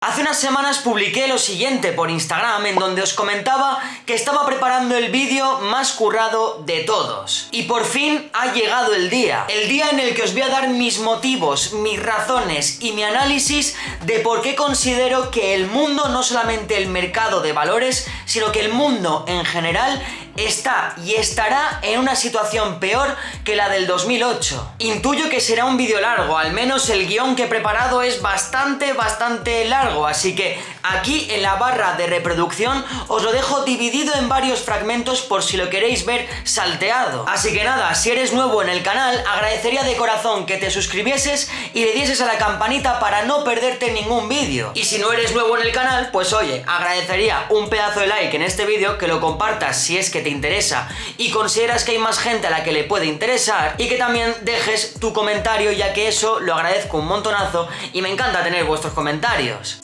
Hace unas semanas publiqué lo siguiente por Instagram, en donde os comentaba que estaba preparando el vídeo más currado de todos. Y por fin ha llegado el día en el que os voy a dar mis motivos, mis razones y mi análisis de por qué considero que el mundo, no solamente el mercado de valores, sino que el mundo en general está y estará en una situación peor que la del 2008. Intuyo que será un vídeo largo, al menos el guión que he preparado es bastante largo, así que aquí en la barra de reproducción os lo dejo dividido en varios fragmentos por si lo queréis ver salteado. Así que nada, si eres nuevo en el canal, agradecería de corazón que te suscribieses y le dieses a la campanita para no perderte ningún vídeo. Y si no eres nuevo en el canal, pues oye, agradecería un pedazo de like en este vídeo, que lo compartas si es que te interesa y consideras que hay más gente a la que le puede interesar, y que también dejes tu comentario, ya que eso lo agradezco un montonazo y me encanta tener vuestros comentarios.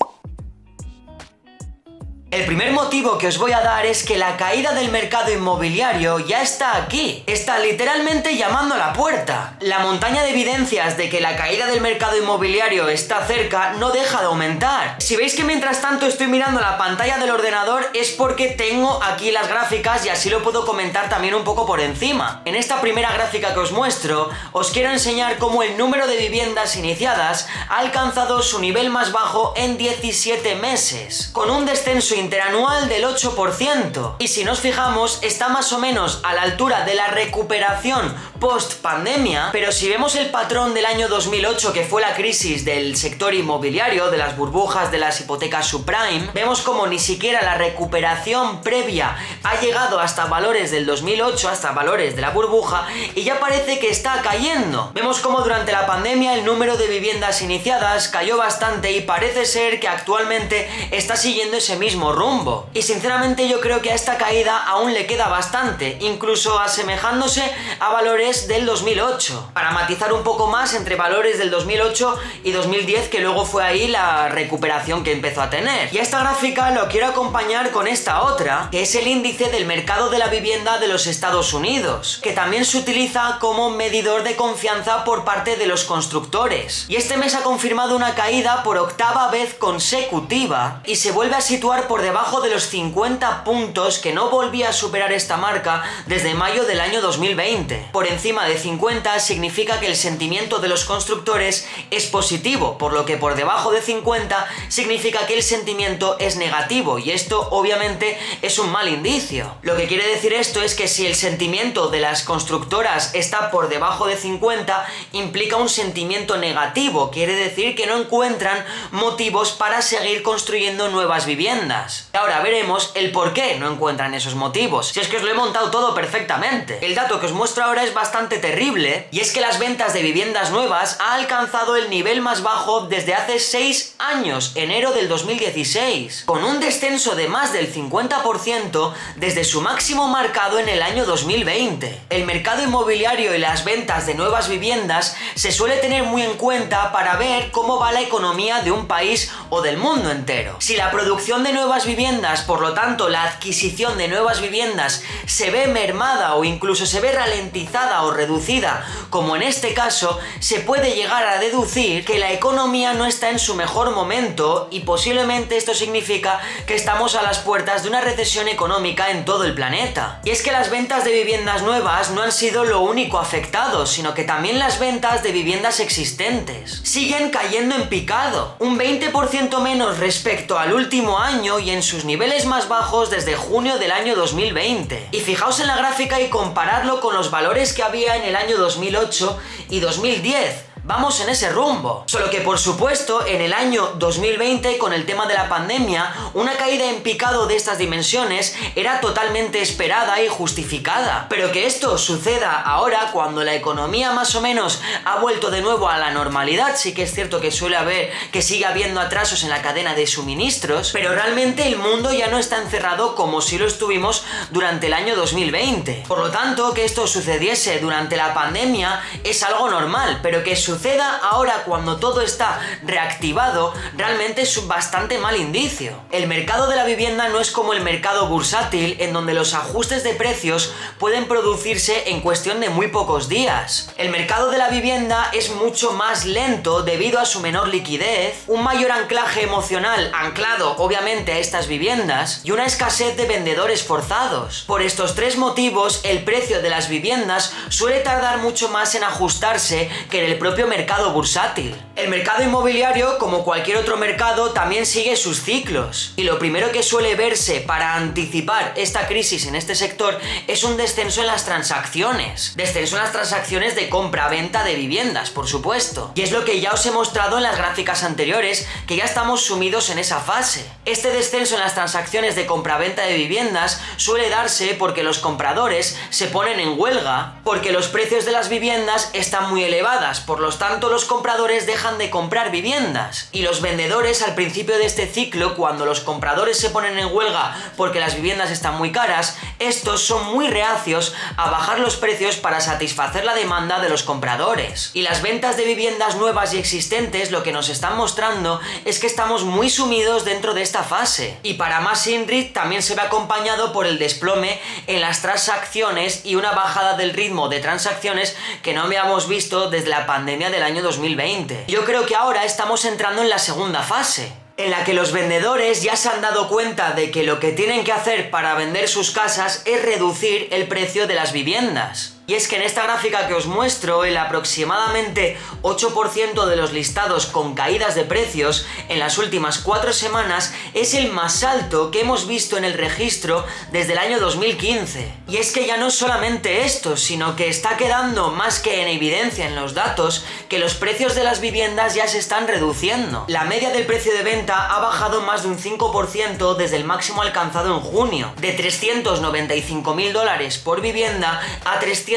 El primer motivo que os voy a dar es que la caída del mercado inmobiliario ya está aquí. Está literalmente llamando a la puerta. La montaña de evidencias de que la caída del mercado inmobiliario está cerca no deja de aumentar. Si veis que mientras tanto estoy mirando la pantalla del ordenador, es porque tengo aquí las gráficas y así lo puedo comentar también un poco por encima. En esta primera gráfica que os muestro, os quiero enseñar cómo el número de viviendas iniciadas ha alcanzado su nivel más bajo en 17 meses, con un descenso interanual del 8%. Y si nos fijamos, está más o menos a la altura de la recuperación post pandemia, pero si vemos el patrón del año 2008, que fue la crisis del sector inmobiliario, de las burbujas de las hipotecas subprime, vemos como ni siquiera la recuperación previa ha llegado hasta valores del 2008, hasta valores de la burbuja, y ya parece que está cayendo. Vemos como durante la pandemia el número de viviendas iniciadas cayó bastante y parece ser que actualmente está siguiendo ese mismo rumbo. Y sinceramente yo creo que a esta caída aún le queda bastante, incluso asemejándose a valores del 2008. Para matizar un poco más entre valores del 2008 y 2010, que luego fue ahí la recuperación que empezó a tener. Y a esta gráfica lo quiero acompañar con esta otra, que es el índice del mercado de la vivienda de los Estados Unidos, que también se utiliza como medidor de confianza por parte de los constructores. Y este mes ha confirmado una caída por octava vez consecutiva y se vuelve a situar por debajo de los 50 puntos, que no volvía a superar esta marca desde mayo del año 2020. Por encima de 50 significa que el sentimiento de los constructores es positivo, por lo que por debajo de 50 significa que el sentimiento es negativo, y esto obviamente es un mal indicio. Lo que quiere decir esto es que si el sentimiento de las constructoras está por debajo de 50, implica un sentimiento negativo, quiere decir que no encuentran motivos para seguir construyendo nuevas viviendas. Ahora veremos el por qué no encuentran esos motivos, si es que os lo he montado todo perfectamente. El dato que os muestro ahora es bastante terrible, y es que las ventas de viviendas nuevas ha alcanzado el nivel más bajo desde hace 6 años, enero del 2016, con un descenso de más del 50% desde su máximo marcado en el año 2020. El mercado inmobiliario y las ventas de nuevas viviendas se suele tener muy en cuenta para ver cómo va la economía de un país o del mundo entero. Si la producción de nuevas viviendas, por lo tanto la adquisición de nuevas viviendas, se ve mermada o incluso se ve ralentizada o reducida, como en este caso, se puede llegar a deducir que la economía no está en su mejor momento, y posiblemente esto significa que estamos a las puertas de una recesión económica en todo el planeta. Y es que las ventas de viviendas nuevas no han sido lo único afectado, sino que también las ventas de viviendas existentes siguen cayendo en picado, un 20% menos respecto al último año y en sus niveles más bajos desde junio del año 2020. Y fijaos en la gráfica y comparadlo con los valores que había en el año 2008 y 2010. Vamos en ese rumbo. Solo que, por supuesto, en el año 2020, con el tema de la pandemia, una caída en picado de estas dimensiones era totalmente esperada y justificada. Pero que esto suceda ahora, cuando la economía más o menos ha vuelto de nuevo a la normalidad, sí que es cierto que sigue habiendo atrasos en la cadena de suministros, pero realmente el mundo ya no está encerrado como si lo estuvimos durante el año 2020. Por lo tanto, que esto sucediese durante la pandemia es algo normal, pero que suceda suceda ahora cuando todo está reactivado realmente es un bastante mal indicio. El mercado de la vivienda no es como el mercado bursátil, en donde los ajustes de precios pueden producirse en cuestión de muy pocos días. El mercado de la vivienda es mucho más lento debido a su menor liquidez, un mayor anclaje emocional anclado obviamente a estas viviendas y una escasez de vendedores forzados. Por estos tres motivos, el precio de las viviendas suele tardar mucho más en ajustarse que en el propio mercado bursátil. El mercado inmobiliario, como cualquier otro mercado, también sigue sus ciclos, y lo primero que suele verse para anticipar esta crisis en este sector es un descenso en las transacciones. Descenso en las transacciones de compra-venta de viviendas, por supuesto. Y es lo que ya os he mostrado en las gráficas anteriores, que ya estamos sumidos en esa fase. Este descenso en las transacciones de compra-venta de viviendas suele darse porque los compradores se ponen en huelga, porque los precios de las viviendas están muy elevadas, por lo tanto los compradores dejan de comprar viviendas. Y los vendedores al principio de este ciclo, cuando los compradores se ponen en huelga porque las viviendas están muy caras, estos son muy reacios a bajar los precios para satisfacer la demanda de los compradores. Y las ventas de viviendas nuevas y existentes lo que nos están mostrando es que estamos muy sumidos dentro de esta fase. Y para más INRIT también se ve acompañado por el desplome en las transacciones y una bajada del ritmo de transacciones que no habíamos visto desde la pandemia del año 2020. Yo creo que ahora estamos entrando en la segunda fase, en la que los vendedores ya se han dado cuenta de que lo que tienen que hacer para vender sus casas es reducir el precio de las viviendas. Y es que en esta gráfica que os muestro, el aproximadamente 8% de los listados con caídas de precios en las últimas 4 semanas es el más alto que hemos visto en el registro desde el año 2015. Y es que ya no es solamente esto, sino que está quedando más que en evidencia en los datos que los precios de las viviendas ya se están reduciendo. La media del precio de venta ha bajado más de un 5% desde el máximo alcanzado en junio, de $395.000 por vivienda a $374.000.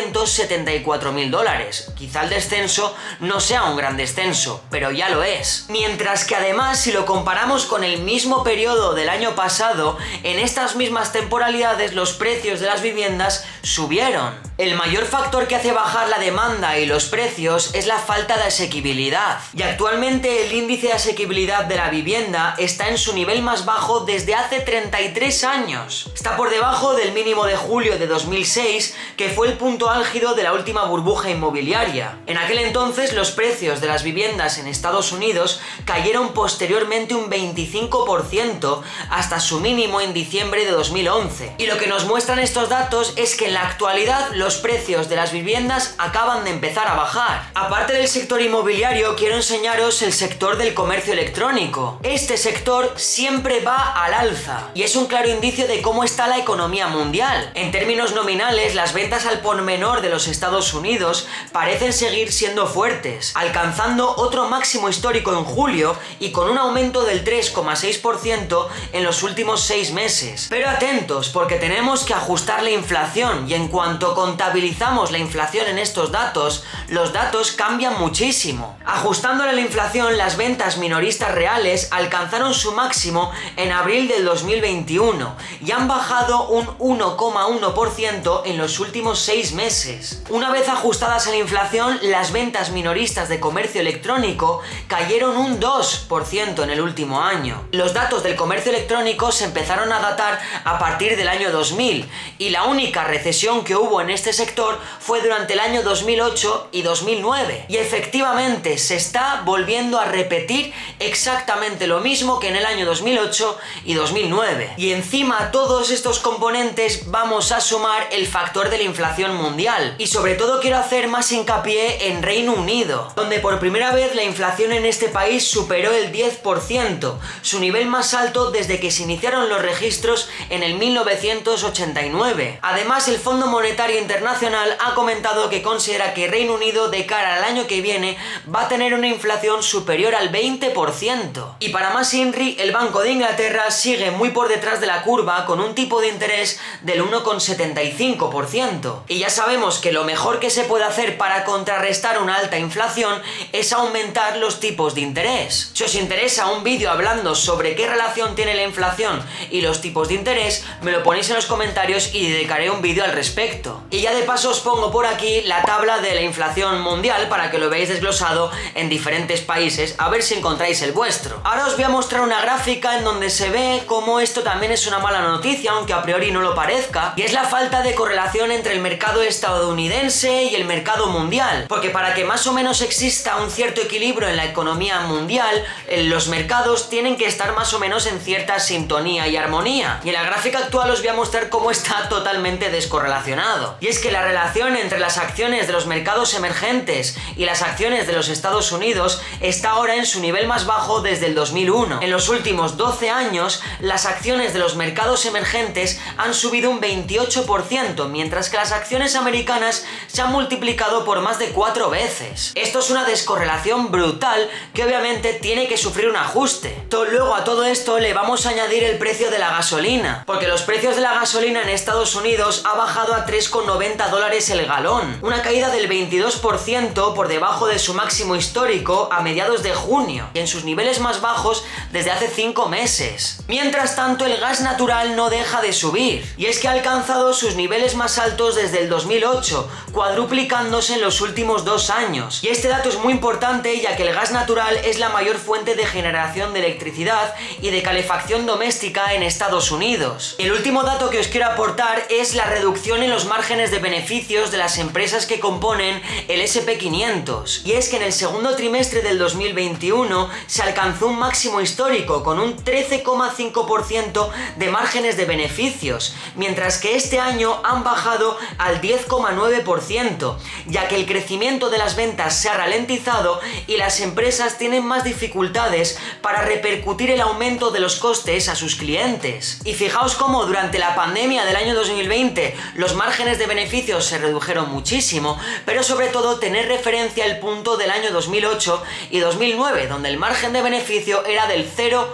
Quizá el descenso no sea un gran descenso, pero ya lo es. Mientras que además, si lo comparamos con el mismo periodo del año pasado, en estas mismas temporalidades los precios de las viviendas subieron. El mayor factor que hace bajar la demanda y los precios es la falta de asequibilidad. Y actualmente el índice de asequibilidad de la vivienda está en su nivel más bajo desde hace 33 años. Está por debajo del mínimo de julio de 2006, que fue el punto álgido de la última burbuja inmobiliaria. En aquel entonces los precios de las viviendas en Estados Unidos cayeron posteriormente un 25% hasta su mínimo en diciembre de 2011. Y lo que nos muestran estos datos es que en la actualidad los precios de las viviendas acaban de empezar a bajar. Aparte del sector inmobiliario, quiero enseñaros el sector del comercio electrónico. Este sector siempre va al alza y es un claro indicio de cómo está la economía mundial. En términos nominales, las ventas al por menor de los Estados Unidos parecen seguir siendo fuertes, alcanzando otro máximo histórico en julio y con un aumento del 3,6% en los últimos 6 meses. Pero atentos, porque tenemos que ajustar la inflación, y en cuanto contabilizamos la inflación en estos datos, los datos cambian muchísimo. Ajustándole la inflación, las ventas minoristas reales alcanzaron su máximo en abril del 2021 y han bajado un 1,1% en los últimos 6 meses. Una vez ajustadas a la inflación, las ventas minoristas de comercio electrónico cayeron un 2% en el último año. Los datos del comercio electrónico se empezaron a datar a partir del año 2000 y la única recesión que hubo en este sector fue durante el año 2008 y 2009. Y efectivamente se está volviendo a repetir exactamente lo mismo que en el año 2008 y 2009. Y encima a todos estos componentes vamos a sumar el factor de la inflación mundial. Y sobre todo quiero hacer más hincapié en Reino Unido, donde por primera vez la inflación en este país superó el 10%, su nivel más alto desde que se iniciaron los registros en el 1989. Además, el Fondo Monetario Internacional ha comentado que considera que Reino Unido de cara al año que viene va a tener una inflación superior al 20%. Y para más INRI, el Banco de Inglaterra sigue muy por detrás de la curva con un tipo de interés del 1,75%. Y ya sabemos que lo mejor que se puede hacer para contrarrestar una alta inflación es aumentar los tipos de interés. Si os interesa un vídeo hablando sobre qué relación tiene la inflación y los tipos de interés, me lo ponéis en los comentarios y dedicaré un vídeo al respecto. Y ya de paso os pongo por aquí la tabla de la inflación correlación mundial para que lo veáis desglosado en diferentes países, a ver si encontráis el vuestro. Ahora os voy a mostrar una gráfica en donde se ve cómo esto también es una mala noticia, aunque a priori no lo parezca, y es la falta de correlación entre el mercado estadounidense y el mercado mundial, porque para que más o menos exista un cierto equilibrio en la economía mundial, los mercados tienen que estar más o menos en cierta sintonía y armonía, y en la gráfica actual os voy a mostrar cómo está totalmente descorrelacionado. Y es que la relación entre las acciones de los mercados emergentes y las acciones de los Estados Unidos está ahora en su nivel más bajo desde el 2001. En los últimos 12 años, las acciones de los mercados emergentes han subido un 28%, mientras que las acciones americanas se han multiplicado por más de 4 veces. Esto es una descorrelación brutal que obviamente tiene que sufrir un ajuste. Luego a todo esto le vamos a añadir el precio de la gasolina, porque los precios de la gasolina en Estados Unidos ha bajado a $3,90 el galón, una caída del 22% por debajo de su máximo histórico a mediados de junio, y en sus niveles más bajos desde hace 5 meses. Mientras tanto, el gas natural no deja de subir, y es que ha alcanzado sus niveles más altos desde el 2008, cuadruplicándose en los últimos 2 años. Y este dato es muy importante, ya que el gas natural es la mayor fuente de generación de electricidad y de calefacción doméstica en Estados Unidos. El último dato que os quiero aportar es la reducción en los márgenes de beneficios de las empresas que componen el S&P 500. Y es que en el segundo trimestre del 2021 se alcanzó un máximo histórico con un 13,5% de márgenes de beneficios, mientras que este año han bajado al 10,9%, ya que el crecimiento de las ventas se ha ralentizado y las empresas tienen más dificultades para repercutir el aumento de los costes a sus clientes. Y fijaos cómo durante la pandemia del año 2020 los márgenes de beneficios se redujeron muchísimo, pero sobre todo tener referencia el punto del año 2008 y 2009, donde el margen de beneficio era del 0%.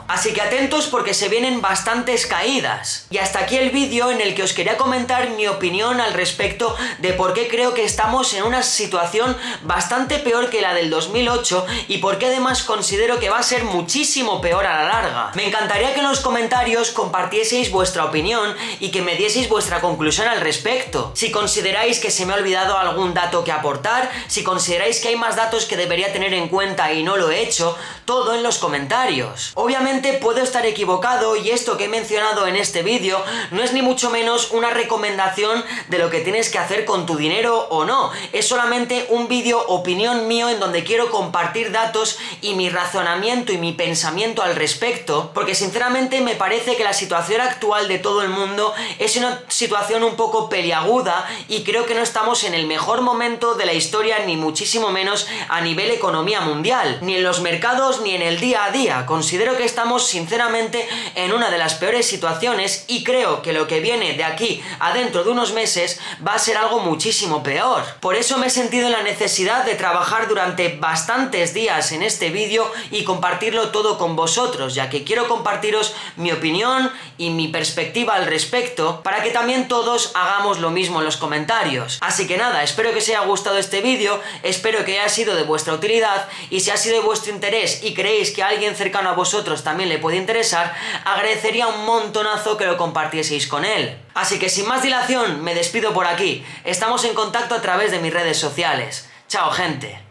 Así que atentos porque se vienen bastantes caídas. Y hasta aquí el vídeo en el que os quería comentar mi opinión al respecto de por qué creo que estamos en una situación bastante peor que la del 2008 y por qué además considero que va a ser muchísimo peor a la larga. Me encantaría que en los comentarios compartieseis vuestra opinión y que me dieseis vuestra conclusión al respecto. Si consideráis que se me ha olvidado algún dato que aportar, si consideráis que hay más datos que debería tener en cuenta y no lo he hecho, todo en los comentarios. Obviamente puedo estar equivocado y esto que he mencionado en este vídeo no es ni mucho menos una recomendación de lo que tienes que hacer con tu dinero o no. Es solamente un vídeo opinión mío en donde quiero compartir datos y mi razonamiento y mi pensamiento al respecto, porque sinceramente me parece que la situación actual de todo el mundo es una situación un poco peliaguda y creo que no estamos en el mejor momento de la historia, ni muchísimo menos a nivel economía mundial, ni en los mercados ni en el día a día. Considero que estamos sinceramente en una de las peores situaciones y creo que lo que viene de aquí a dentro de unos meses va a ser algo muchísimo peor. Por eso me he sentido en la necesidad de trabajar durante bastantes días en este vídeo y compartirlo todo con vosotros, ya que quiero compartiros mi opinión y mi perspectiva al respecto para que también todos hagamos lo mismo en los comentarios. Así que nada, espero que os haya gustado este vídeo, espero que haya sido de vuestra utilidad y si ha sido de vuestro interés y creéis que a alguien cercano a vosotros también le puede interesar, agradecería un montonazo que lo compartieseis con él. Así que sin más dilación, me despido por aquí. Estamos en contacto a través de mis redes sociales. Chao, gente.